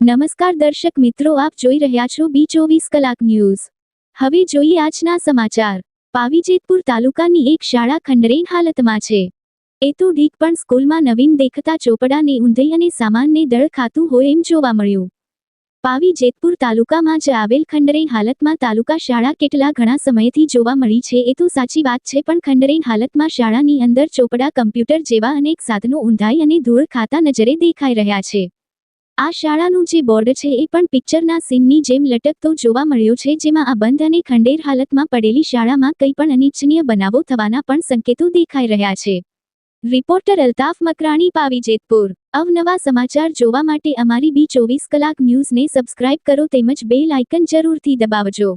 નમસ્કાર દર્શક મિત્રો, આપ જોઈ રહ્યા છો બી24 કલાક ન્યૂઝ। હવે જોઈએ આજના સમાચાર। પાવીજેતપુર તાલુકાની એક શાળા ખંડરેન હાલતમાં છે। એ તો ઠીક, પણ સ્કૂલમાં નવીન દેખતા ચોપડાને ઊંધાઈ અને સામાનને દળ ખાતું હોય એમ જોવા મળ્યું। પાવીજેતપુર તાલુકામાં જ આવેલ ખંડરેન હાલતમાં તાલુકા શાળા કેટલા ઘણા સમયથી જોવા મળી છે એ તો સાચી વાત છે, પણ ખંડરેન હાલતમાં શાળાની અંદર ચોપડા, કમ્પ્યુટર જેવા અનેક સાધનો ઊંધાઈ અને ધૂળ ખાતા નજરે દેખાઈ રહ્યા છે। આ શાળાનું જે બોર્ડ છે એ પણ પિક્ચરના સીનની જેમ લટકતો જોવા મળ્યો છે, જેમાં આ બંધ અને ખંડેર હાલતમાં પડેલી શાળામાં કંઈ પણ અનિચ્છનીય બનાવો થવાના પણ સંકેતો દેખાઈ રહ્યા છે। રિપોર્ટર અલ્તાફ મકરાણી, પાવીજેતપુર। અવનવા સમાચાર જોવા માટે અમારી બી24 કલાક ન્યૂઝને સબસ્ક્રાઇબ કરો તેમજ બેલ આઇકન જરૂરથી દબાવજો।